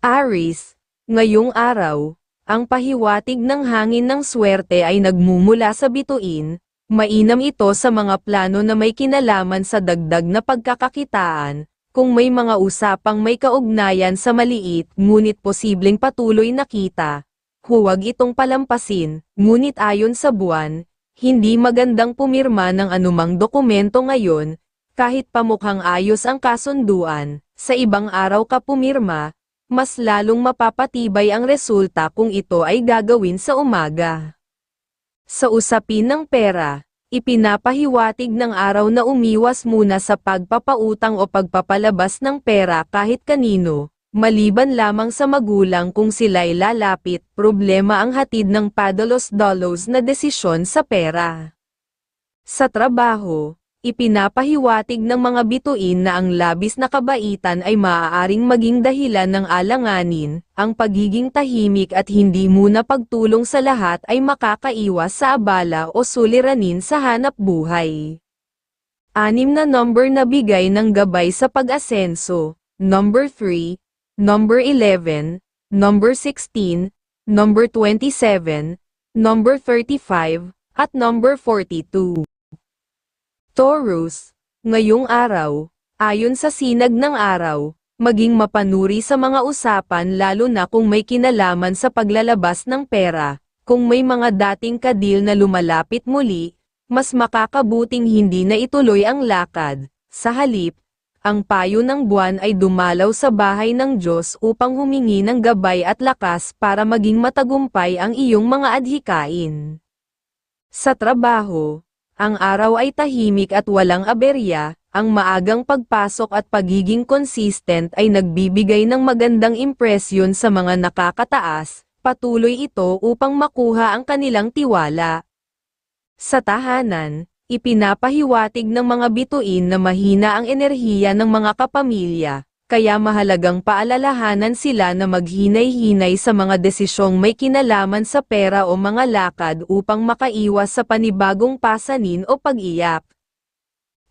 Aries, ngayong araw, ang pahiwatig ng hangin ng swerte ay nagmumula sa bituin. Mainam ito sa mga plano na may kinalaman sa dagdag na pagkakakitaan, kung may mga usapang may kaugnayan sa maliit ngunit posibleng patuloy na kita. Huwag itong palampasin, ngunit ayon sa buwan, hindi magandang pumirma ng anumang dokumento ngayon, kahit pamukhang ayos ang kasunduan. Sa ibang araw ka pumirma, mas lalong mapapatibay ang resulta kung ito ay gagawin sa umaga. Sa usapin ng pera, ipinapahiwatig ng araw na umiwas muna sa pagpapautang o pagpapalabas ng pera kahit kanino, maliban lamang sa magulang kung sila'y lalapit. Problema ang hatid ng padalos-dalos na desisyon sa pera. Sa trabaho, ipinapahiwatig ng mga bituin na ang labis na kabaitan ay maaaring maging dahilan ng alanganin. Ang pagiging tahimik at hindi muna pagtulong sa lahat ay makakaiwas sa abala o suliranin sa hanap buhay. 6 na number na bigay ng gabay sa pag-asenso: number 3, number 11, number 16, number 27, number 35, at number 42. Taurus, ngayong araw, ayon sa sinag ng araw, maging mapanuri sa mga usapan lalo na kung may kinalaman sa paglalabas ng pera. Kung may mga dating kadil na lumalapit muli, mas makakabuting hindi na ituloy ang lakad. Sa halip, ang payo ng buwan ay dumalaw sa bahay ng Diyos upang humingi ng gabay at lakas para maging matagumpay ang iyong mga adhikain. Sa trabaho, ang araw ay tahimik at walang aberya. Ang maagang pagpasok at pagiging consistent ay nagbibigay ng magandang impresyon sa mga nakakataas. Patuloy ito upang makuha ang kanilang tiwala. Sa tahanan, ipinapahiwatig ng mga bituin na mahina ang enerhiya ng mga kapamilya, kaya mahalagang paalalahanan sila na maghinay-hinay sa mga desisyong may kinalaman sa pera o mga lakad upang makaiwas sa panibagong pasanin o pag-iyak.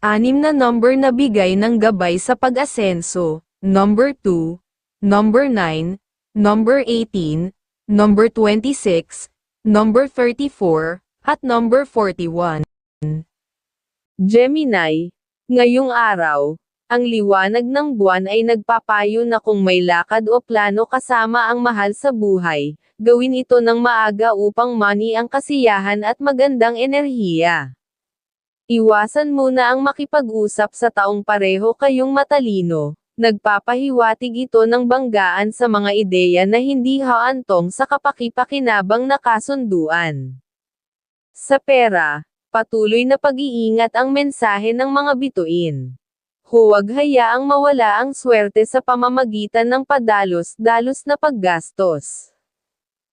6 na number na bigay ng gabay sa pag-asenso: number 2, number 9, number 18, number 26, number 34, at number 41. Gemini, ngayong araw, ang liwanag ng buwan ay nagpapayo na kung may lakad o plano kasama ang mahal sa buhay, gawin ito ng maaga upang mani ang kasiyahan at magandang enerhiya. Iwasan muna ang makipag-usap sa taong pareho kayong matalino. Nagpapahiwatig ito ng banggaan sa mga ideya na hindi haantong sa kapaki-pakinabang na kasunduan. Sa pera, patuloy na pag-iingat ang mensahe ng mga bituin. Huwag hayaang mawala ang swerte sa pamamagitan ng padalos-dalos na paggastos.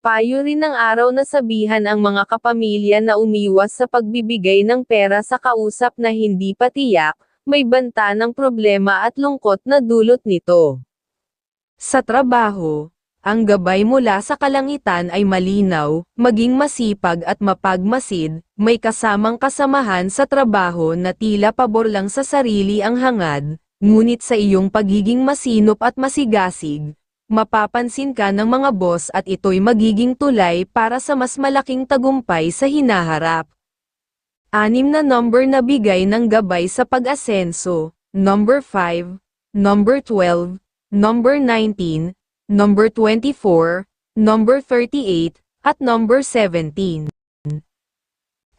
Payo rin ng araw na sabihan ang mga kapamilya na umiwas sa pagbibigay ng pera sa kausap na hindi patiyak, may banta ng problema at lungkot na dulot nito. Sa trabaho, ang gabay mula sa kalangitan ay malinaw, maging masipag at mapagmasid. May kasamang kasamahan sa trabaho na tila pabor lang sa sarili ang hangad, ngunit sa iyong pagiging masinop at masigasig, mapapansin ka ng mga boss at ito'y magiging tulay para sa mas malaking tagumpay sa hinaharap. 6 na number na bigay ng gabay sa pag-asenso: number 5, number 12, number 19, number 24, number 38, at number 17.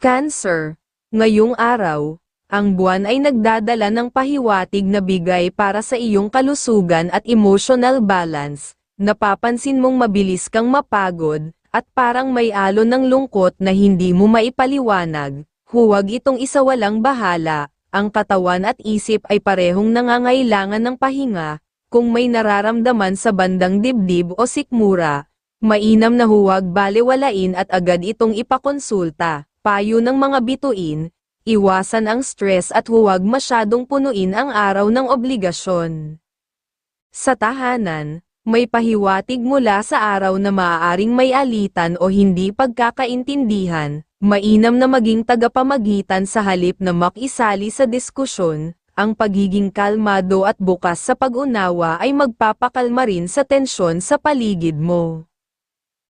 Cancer, ngayong araw, ang buwan ay nagdadala ng pahiwatig na bigay para sa iyong kalusugan at emotional balance. Napapansin mong mabilis kang mapagod, at parang may alon ng lungkot na hindi mo maipaliwanag. Huwag itong isawalang bahala, ang katawan at isip ay parehong nangangailangan ng pahinga. Kung may nararamdaman sa bandang dibdib o sikmura, mainam na huwag balewalain at agad itong ipakonsulta. Payo ng mga bituin, iwasan ang stress at huwag masyadong punuin ang araw ng obligasyon. Sa tahanan, may pahiwatig mula sa araw na maaaring may alitan o hindi pagkakaintindihan. Mainam na maging tagapamagitan sa halip na makisali sa diskusyon. ang pagiging kalmado at bukas sa pag-unawa ay magpapakalma rin sa tensyon sa paligid mo.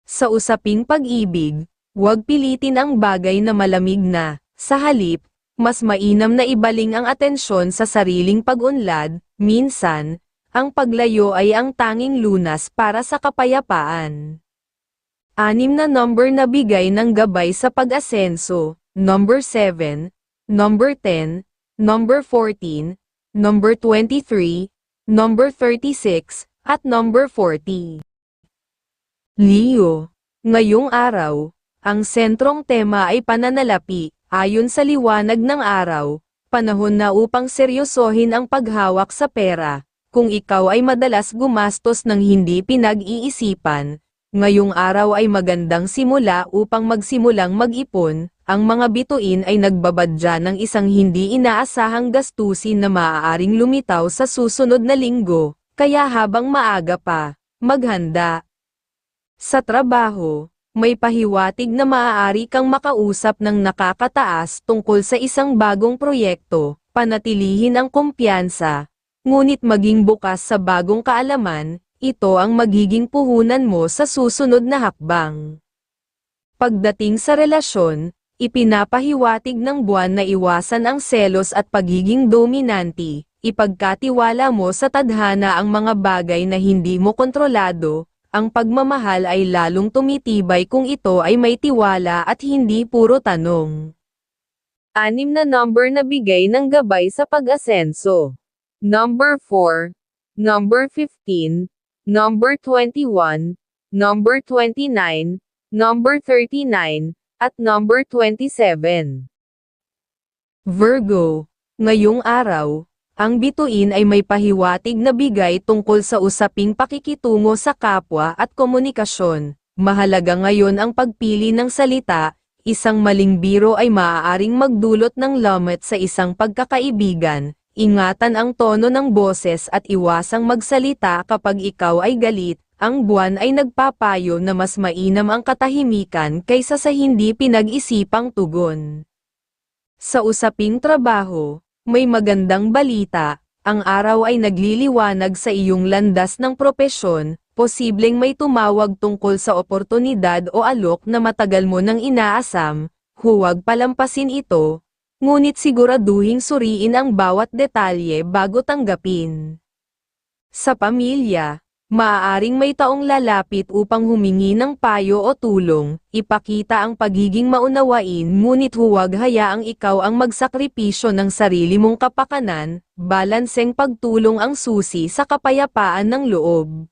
Sa usaping pag-ibig, huwag pilitin ang bagay na malamig na, sa halip, mas mainam na ibaling ang atensyon sa sariling pag-unlad. Minsan, ang paglayo ay ang tanging lunas para sa kapayapaan. 6 na number na bigay ng gabay sa pag-asenso, number 7, number 10, number 14, number 23, number 36, at number 40. Leo, ngayong araw, ang sentrong tema ay pananalapi. Ayon sa liwanag ng araw, panahon na upang seryosohin ang paghawak sa pera. Kung ikaw ay madalas gumastos ng hindi pinag-iisipan, ngayong araw ay magandang simula upang magsimulang mag-ipon. Ang mga bituin ay nagbabadya ng isang hindi inaasahang gastusin na maaaring lumitaw sa susunod na linggo, kaya habang maaga pa, maghanda. Sa trabaho, may pahiwatig na maaari kang makausap ng nakakataas tungkol sa isang bagong proyekto. Panatilihin ang kumpiyansa, ngunit maging bukas sa bagong kaalaman. Ito ang magiging puhunan mo sa susunod na hakbang. Pagdating sa relasyon, ipinapahiwatig ng buwan na iwasan ang selos at pagiging dominante. Ipagkatiwala mo sa tadhana ang mga bagay na hindi mo kontrolado. Ang pagmamahal ay lalong tumitibay kung ito ay may tiwala at hindi puro tanong. 6 na number na bigay ng gabay sa pag-asenso. Number 4, number 15, number 21, number 29, number 39, at number 27. Virgo, ngayong araw, ang bituin ay may pahiwatig na bigay tungkol sa usaping pakikitungo sa kapwa at komunikasyon. Mahalaga ngayon ang pagpili ng salita. Isang maling biro ay maaaring magdulot ng lamat sa isang pagkakaibigan. Ingatan ang tono ng boses at iwasang magsalita kapag ikaw ay galit. Ang buwan ay nagpapayo na mas mainam ang katahimikan kaysa sa hindi pinag-isipang tugon. Sa usaping trabaho, may magandang balita. Ang araw ay nagliliwanag sa iyong landas ng propesyon. Posibleng may tumawag tungkol sa oportunidad o alok na matagal mo nang inaasam. Huwag palampasin ito, ngunit siguraduhing suriin ang bawat detalye bago tanggapin. Sa pamilya, maaaring may taong lalapit upang humingi ng payo o tulong. Ipakita ang pagiging maunawain, ngunit huwag hayaang ikaw ang magsakripisyo ng sarili mong kapakanan. Balanseng pagtulong ang susi sa kapayapaan ng loob.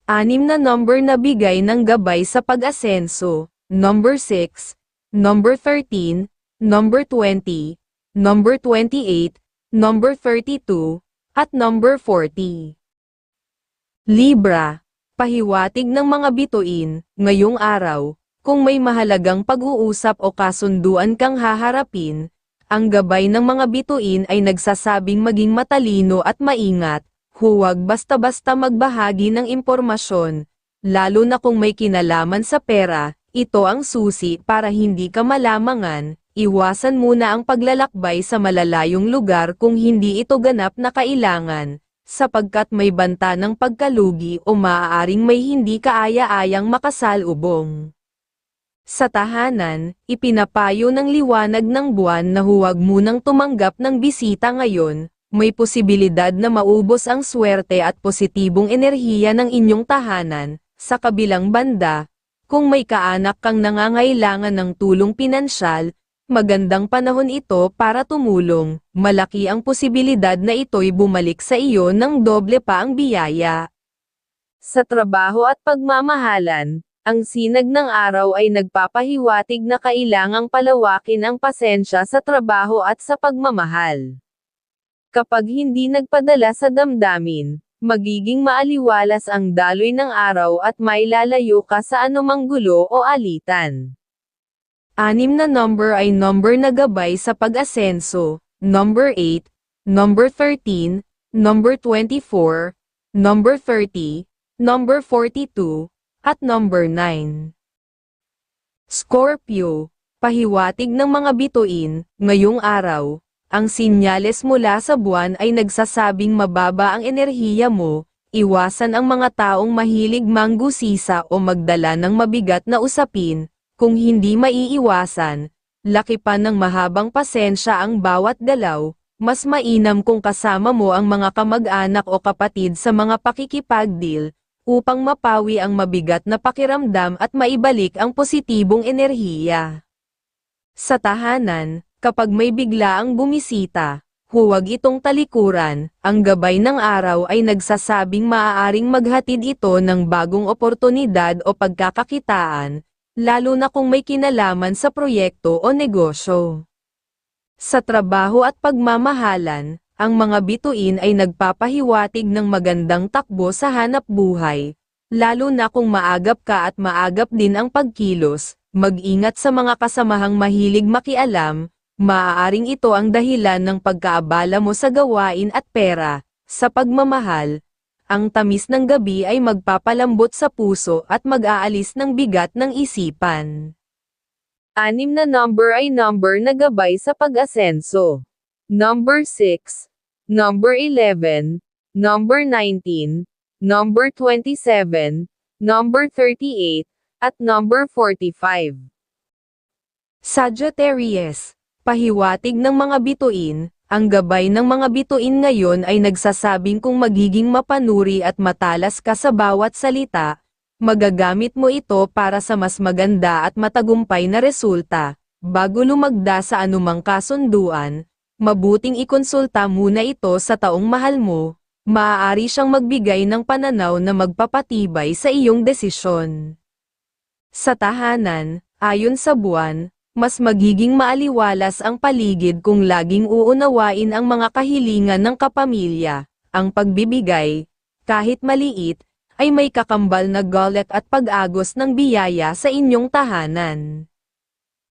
6 na number na bigay ng gabay sa pag-asenso. Number 6, number 13, number 20, number 28, number 32, at number 40. Libra, pahiwatig ng mga bituin, ngayong araw, kung may mahalagang pag-uusap o kasunduan kang haharapin, ang gabay ng mga bituin ay nagsasabing maging matalino at maingat. Huwag basta-basta magbahagi ng impormasyon, lalo na kung may kinalaman sa pera. Ito ang susi para hindi ka malamangan. Iwasan muna ang paglalakbay sa malalayong lugar kung hindi ito ganap na kailangan, sapagkat may banta ng pagkalugi o maaaring may hindi kaaya-ayang makasalubong. Sa tahanan, ipinapayo ng liwanag ng buwan na huwag munang tumanggap ng bisita ngayon. May posibilidad na maubos ang swerte at positibong enerhiya ng inyong tahanan. Sa kabilang banda, kung may kaanak kang nangangailangan ng tulong pinansyal, magandang panahon ito para tumulong. Malaki ang posibilidad na ito'y bumalik sa iyo ng doble pa ang biyaya. Sa trabaho at pagmamahalan, ang sinag ng araw ay nagpapahiwatig na kailangang palawakin ang pasensya sa trabaho at sa pagmamahal. Kapag hindi nagpadala sa damdamin, magiging maaliwalas ang daloy ng araw at mailalayo ka sa anumang gulo o alitan. 6 na number ay number na gabay sa pag-asenso. Number 8, number 13, number 24, number 30, number 42, at number 9. Scorpio, pahiwatig ng mga bituin, ngayong araw, ang sinyales mula sa buwan ay nagsasabing mababa ang enerhiya mo. Iwasan ang mga taong mahilig manggusisa o magdala ng mabigat na usapin. Kung hindi maiiwasan, lakipan ng mahabang pasensya ang bawat galaw. Mas mainam kung kasama mo ang mga kamag-anak o kapatid sa mga pakikipagdeal, upang mapawi ang mabigat na pakiramdam at maibalik ang positibong enerhiya. Sa tahanan, kapag may biglaang bumisita, huwag itong talikuran. Ang gabay ng araw ay nagsasabing maaaring maghatid ito ng bagong oportunidad o pagkakakitaan, lalo na kung may kinalaman sa proyekto o negosyo. Sa trabaho at pagmamahalan, ang mga bituin ay nagpapahiwatig ng magandang takbo sa hanap buhay, lalo na kung maagap ka at maagap din ang pagkilos. Mag-ingat sa mga kasamahang mahilig makialam. Maaaring ito ang dahilan ng pagkaabala mo sa gawain at pera. Sa pagmamahal, ang tamis ng gabi ay magpapalambot sa puso at mag-aalis ng bigat ng isipan. 6 na number ay number na gabay sa pag-asenso. Number 6, number 11, number 19, number 27, number 38, at number 45. Sagittarius, pahiwatig ng mga bituin, ang gabay ng mga bituin ngayon ay nagsasabing kung magiging mapanuri at matalas ka sa bawat salita, magagamit mo ito para sa mas maganda at matagumpay na resulta. Bago lumagda sa anumang kasunduan, mabuting ikonsulta muna ito sa taong mahal mo, maaari siyang magbigay ng pananaw na magpapatibay sa iyong desisyon. Sa tahanan, ayon sa buwan, mas magiging maaliwalas ang paligid kung laging uunawain ang mga kahilingan ng kapamilya. Ang pagbibigay, kahit maliit, ay may kakambal na galit at pag-agos ng biyaya sa inyong tahanan.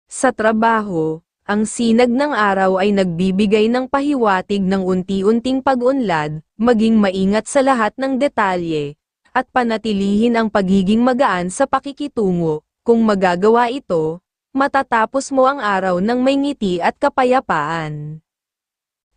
Sa trabaho, ang sinag ng araw ay nagbibigay ng pahiwatig ng unti-unting pag-unlad, maging maingat sa lahat ng detalye, at panatilihin ang pagiging magaan sa pakikitungo. Kung magagawa ito, matatapos mo ang araw ng may ngiti at kapayapaan.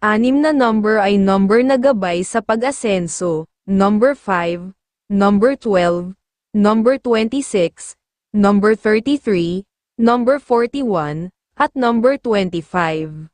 6 na number ay number na gabay sa pag-asenso, number 5, number 12, number 26, number 33, number 41, at number 25.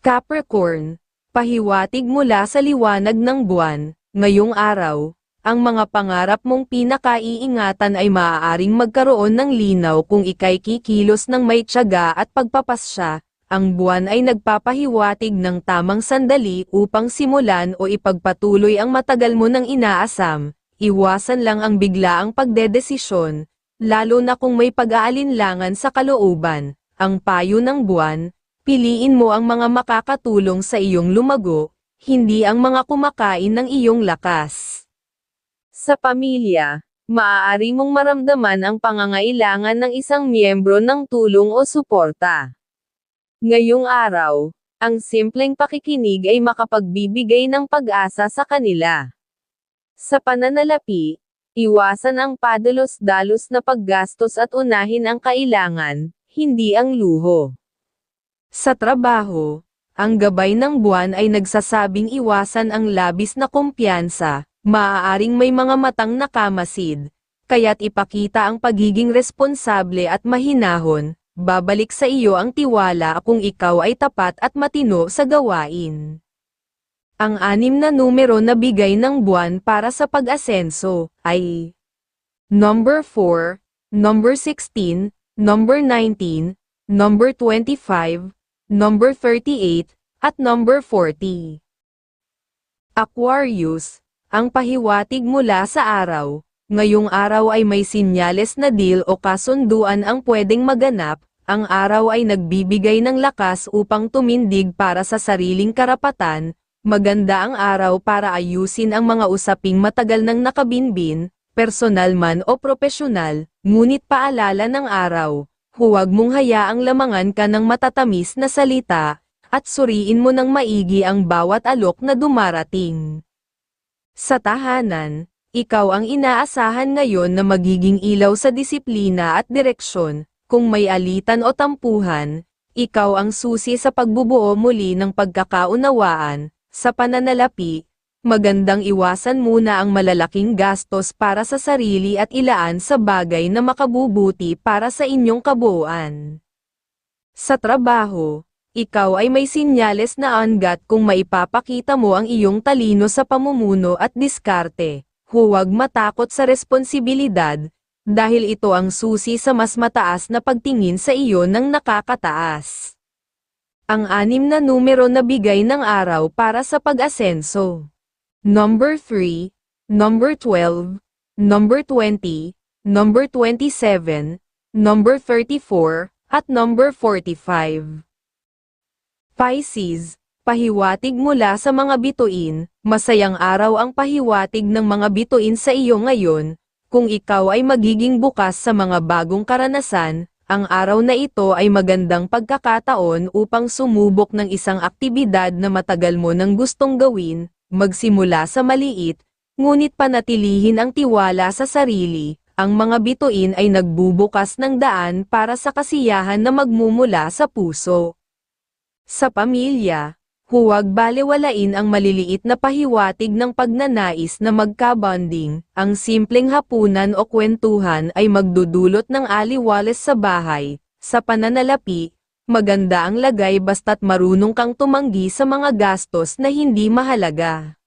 Capricorn, pahiwatig mula sa liwanag ng buwan, ngayong araw, ang mga pangarap mong pinakaiingatan ay maaaring magkaroon ng linaw kung ika'y kikilos ng may tiyaga at pagpapasya. Ang buwan ay nagpapahiwatig ng tamang sandali upang simulan o ipagpatuloy ang matagal mo nang inaasam. Iwasan lang ang biglaang pagdedesisyon, lalo na kung may pag-aalinlangan sa kalooban. Ang payo ng buwan, piliin mo ang mga makakatulong sa iyong lumago, hindi ang mga kumakain ng iyong lakas. Sa pamilya, maaari mong maramdaman ang pangangailangan ng isang miyembro ng tulong o suporta. Ngayong araw, ang simpleng pakikinig ay makapagbibigay ng pag-asa sa kanila. Sa pananalapi, iwasan ang padalos-dalos na paggastos at unahin ang kailangan, hindi ang luho. Sa trabaho, ang gabay ng buwan ay nagsasabing iwasan ang labis na kumpiyansa. Maaaring may mga matang nakamasid, kaya't ipakita ang pagiging responsable at mahinahon, babalik sa iyo ang tiwala kung ikaw ay tapat at matino sa gawain. Ang 6 na numero na bigay ng buwan para sa pag-asenso ay number 4, number 16, number 19, number 25, number 38, at number 40. Aquarius, ang pahiwatig mula sa araw, ngayong araw ay may sinyales na deal o kasunduan ang pwedeng maganap, ang araw ay nagbibigay ng lakas upang tumindig para sa sariling karapatan, maganda ang araw para ayusin ang mga usaping matagal nang nakabinbin, personal man o propesyonal, ngunit paalala ng araw, huwag mong hayaang lamangan ka ng matatamis na salita, at suriin mo ng maigi ang bawat alok na dumarating. Sa tahanan, ikaw ang inaasahan ngayon na magiging ilaw sa disiplina at direksyon. Kung may alitan o tampuhan, Ikaw ang susi sa pagbubuo muli ng pagkakaunawaan. Sa pananalapi, magandang iwasan muna ang malalaking gastos para sa sarili at ilaan sa bagay na makabubuti para sa inyong kabuuan. Sa trabaho, ikaw ay may sinyales na angat kung maipapakita mo ang iyong talino sa pamumuno at diskarte. Huwag matakot sa responsibilidad, dahil ito ang susi sa mas mataas na pagtingin sa iyo ng nakakataas. Ang 6 na numero na bigay ng araw para sa pag-asenso. Number 3, number 12, number 20, number 27, number 34, at number 45. Pisces, pahiwatig mula sa mga bituin. Masayang araw ang pahiwatig ng mga bituin sa iyo ngayon. Kung ikaw ay magiging bukas sa mga bagong karanasan, ang araw na ito ay magandang pagkakataon upang sumubok ng isang aktibidad na matagal mo nang gustong gawin, magsimula sa maliit, ngunit panatilihin ang tiwala sa sarili. Ang mga bituin ay nagbubukas ng daan para sa kasiyahan na magmumula sa puso. Sa pamilya, huwag balewalain ang maliliit na pahiwatig ng pagnanais na magka-bonding. Ang simpleng hapunan o kwentuhan ay magdudulot ng aliwales sa bahay. Sa pananalapi, maganda ang lagay basta't marunong kang tumanggi sa mga gastos na hindi mahalaga.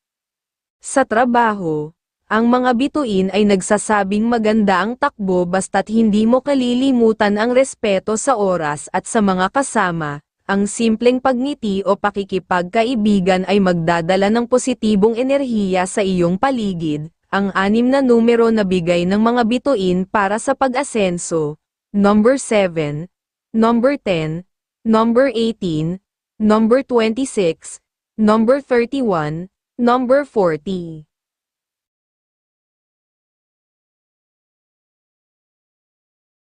Sa trabaho, ang mga bituin ay nagsasabing maganda ang takbo basta't hindi mo kalilimutan ang respeto sa oras at sa mga kasama. Ang simpleng pagngiti o pakikipagkaibigan ay magdadala ng positibong enerhiya sa iyong paligid. Ang 6 na numero na bigay ng mga bituin para sa pag-asenso. Number 7, number 10, number 18, number 26, number 31, number 40.